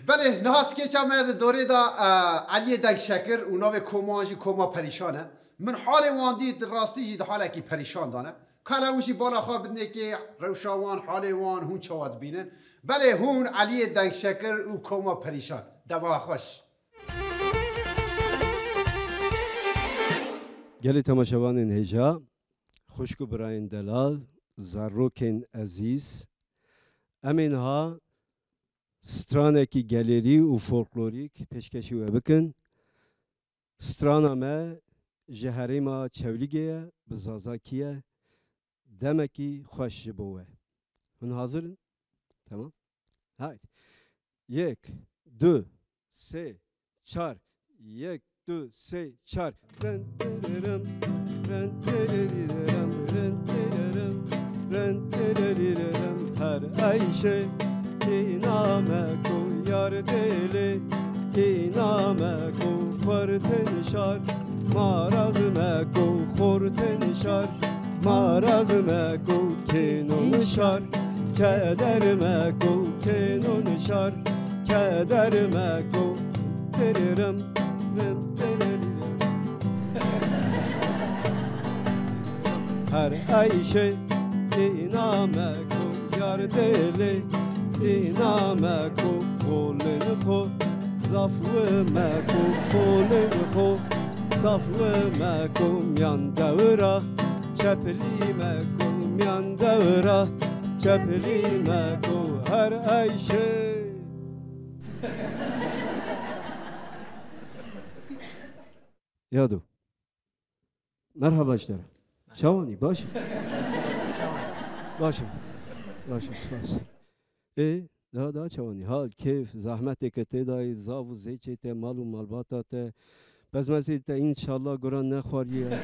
بله نهاست که چمه دوره دا علی دنگ شکر و ناو کمانجی کما پریشانه من حال وان دید راستی جید حاله کی پریشان دانه کالا وشی بالا خواه بدنه که روشاوان حال وان هون چواد بینن بله هون علی دنگ شکر و کما پریشان دوا خوش گلی تماشاوان هجا خوشکو براین دلال زاروکن عزیز امین ها سترانکی گالری و فولکلوریک پیشکشی و بکن سترانا ما جهری ما چولیگه بزازاکیه دمکی خوش بوه من حاضرن tamam haydi 1 2 3 4 1 2 3 4 ren tererem ren tererem ren tererem ren tererem her ayşe iname ko yar deli iname ko khorten şar maraz me ko khorten şar maraz me ko kenon şar keder me ko kenon şar keder me ko tererem ren tererem her ayşe iname ko yar deli iname ko kolun ko zafwe me ko kolun ko zafwe me ko myan davra çepli me ko myan davra çepli me ko her ayşe Yadu merhaba işte şavani baş başım spas daha çavani hal keyif zahmet ekete dayı zavu zeçete malu malbata te bezmezi te inşallah goran ne khariye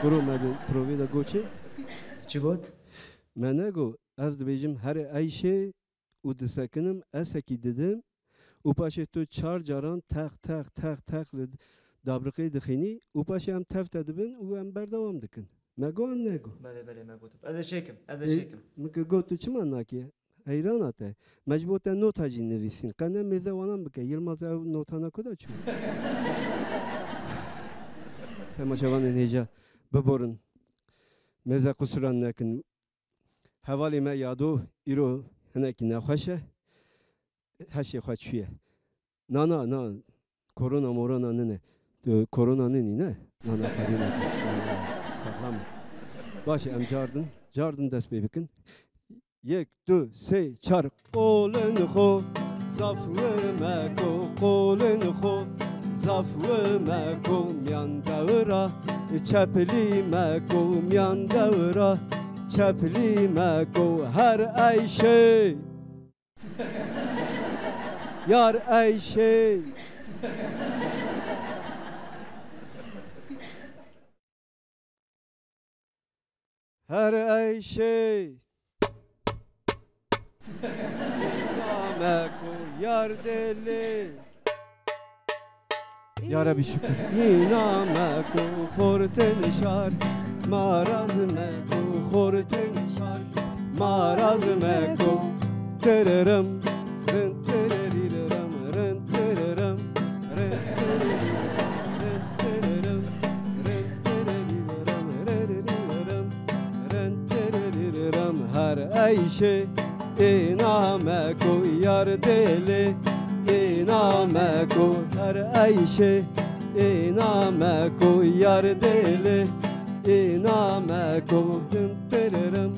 guru medin provida goçe چگوت؟ منگو از بیشم هر ایشه و دسکنم اسکی دیدم و پاشه تو 4 جاران تق لد دابرقی دخینی و پاشه هم تفت دبن و هم بردوام دکن مگو آن نگو بله مگوتم از شکم مگه گو تو چه من نکیه حیران آته مجبورت نوت هجی نویسین قنم میزه وانم بکه یلماز او نوتانا کدا چون تماشاوان نیجا ببرن میزه قصران نکن حوالی ما یادو ایرو هنکی نخواشه هشی خواهد چیه نه کرونا مورونا نه کرونا نه خواهی نکن سلام باشه ام جاردن دست ببکن 1 2 3 4 قولن خو زفوه مکو قولن خو زفوه مکو میان دورا چپلی مکو میان دورا چپلی مکو هر ایشه یار ایشه هر ایشه مکو یار دلی یا ربی شکر اینامکو خورتن شار ماراز مکو خورتن شار ماراز مکو تررم رن ترریرم رن تررم رن تررم رن ترریرم رن ترریرم هر ایشه اینامکو یار دلی اینامکو هر ایشه اینامکو یار دلی اینامکو رن تررم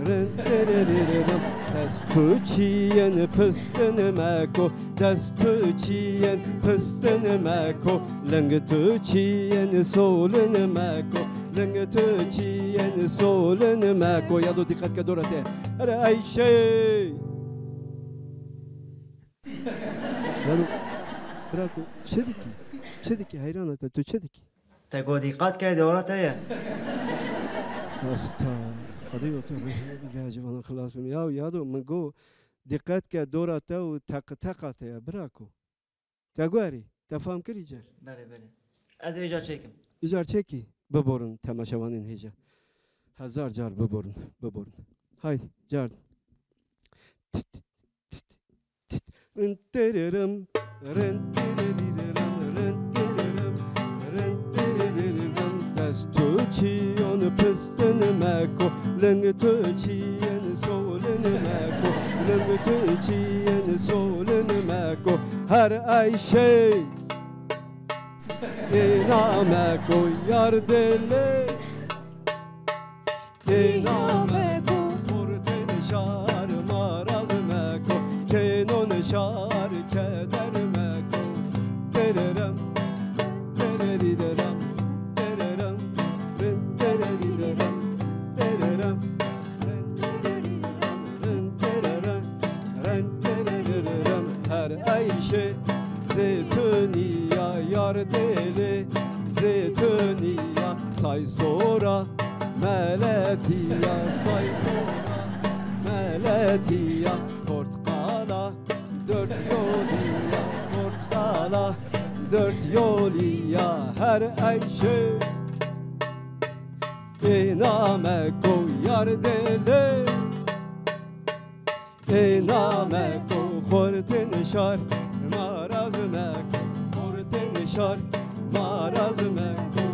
رن تررم دستو چین پستن مکو دستو چین پستن مکو لنگ تو چین سولن مکو لنگ تو چین سولن مکو یادو دقت که دورته هر ایشه یادو براکو چه دیکی حیرانته تو چه دیکی تگو دیقت که دورت هیه استا قضیه تو راجبان خلاص یادو من گو دقت که دورته و تقته براکو تگواری تفهم کری جر بله از ایجا چکم ایجار چکی ببرن تماشاوانین هیجا 1000 جار ببرن haydi جار rın tererem rın tereriram rın tererem rın tereriram destu çiyon pıstın meko lengtu çiyen solun meko lengtu çiyen solun meko her ay şey İnameko yar dele İnameko Kurten şar maraz meko Kenon şar keder meko Tererem Tereriderem Tererem Tereriderem Tererem Tererem Her ayşe Zeytuniya yar deli Zeytuniya say sonra Meletiya say sonra Meletiya portkala dört yoliya portkala dört yoliya her ayşe İnameko yar deli İnameko hortin şar maraz meko hortin şar maraz meko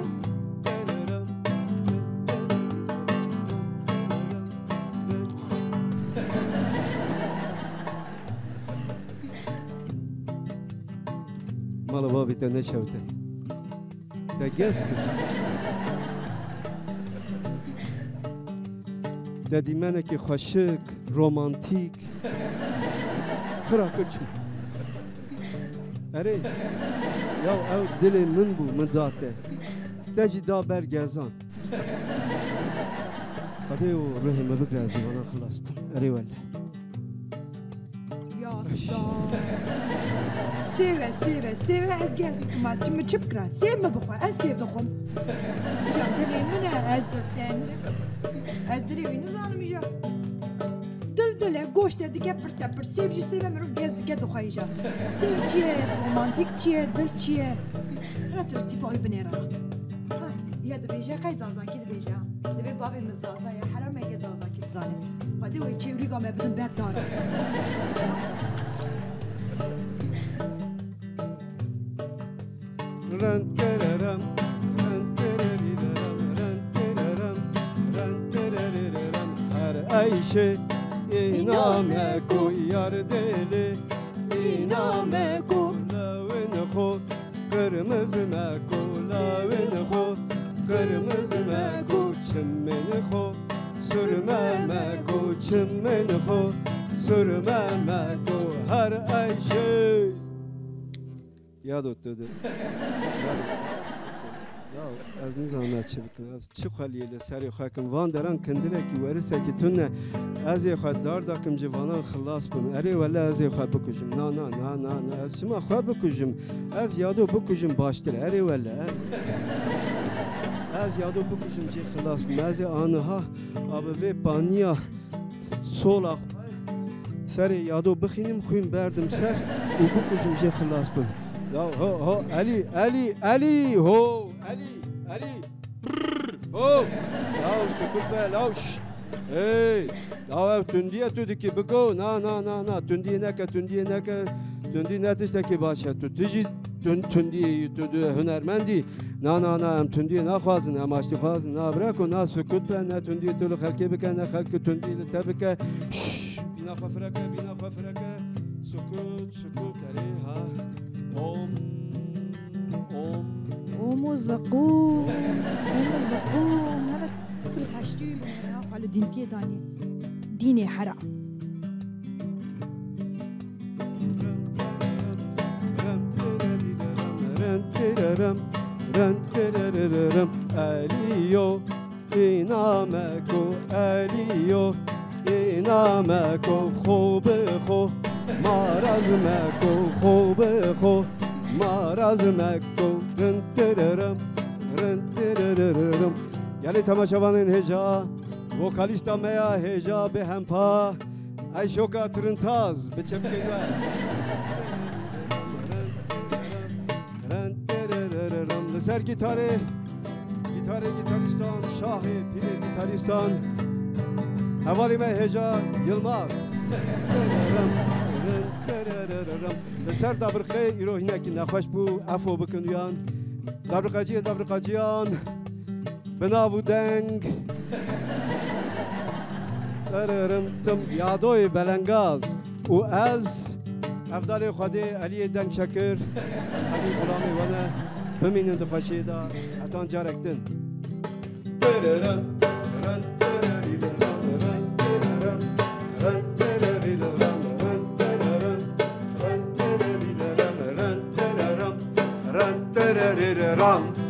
مالا بابی تا نشوته تا گس کن تا دیمنه که خوشک رومانتیک خرا کرچم اره یا او دل من بو من داته تا جی دا برگزان خده و روح مبک رازی وانا خلاص بون اره ولی سیوه سیوه سیوه از گست کماس چی مچپ کرا سیو مبخوا از سیو دخم جان دلی منه از دلتن از دلی وی نزانم ایجا دل دله گوشت دیگه پرتا پر سیو جی سیوه مروف گست دیگه دخواه ایجا سیو چیه رومانتیک چیه دل چیه رتر تیپایی بنیره یا دبیجه خیلی زازان کی دبیجه دبی بابی من زازان یا حرام اگه زازان کی تزانه خواهده وی چیوری گامه بدن برداره ran tererem ran tereriram ran tererem ran tereriram her ayşe iname koyar deli iname ko lavin xo kırmızı meko lavin xo kırmızı meko çimmen xo sürme meko çimmen xo sürme meko her ayşe یاد افتاده یا از نزانم چه بکنم از چه خالیه لسری خواهکم وان دران کندره که ورسه که تونه از خواهد دار داکم جوانان خلاص بم اره ولی از خواهد بکجم نه نه نه نه نه از شما خواهد بکجم از یادو بکجم باشتر اره ولی از یادو بکجم چه خلاص بم از آنها آبوه پانیا سولا سر یادو بخینیم خویم بردم سر و بکجم چه خلاص بم Ya ho Ali ho Ali ho ya sukut be la şşt hey ya tündiye tüdiki biko na tündiye ne tişteki başa tüdüci tündiye tüdü hünermendi na tündiye na khazın ama işte khazın na bırak o na sukut be ne tündiye tülü halke bike ne halke tündiye tebike şşt bina khafraka sukut ali ha زقوم هذا ترى تشتي على دينتي داني ديني حرام Aliyo inameko aliyo inameko خوبه خو maraz meko خوبه خو maraz meko rın tererem yani tamaşavanın heca vokalista meya heca be hempa ay şoka tırıntaz be çepkega rın tererem ser gitaristan şahi pire gitaristan havali ve heca Yılmaz tererem لسر دابرقه ایرو هینکی نخوش بو افو بکن یان دابرقاجیان بناو دنگ تم یادوی بلنگاز و از افضل خودی علی دنگ شکر علی غلامی ونه بمینن دخوشی دا اتان جارکتن ram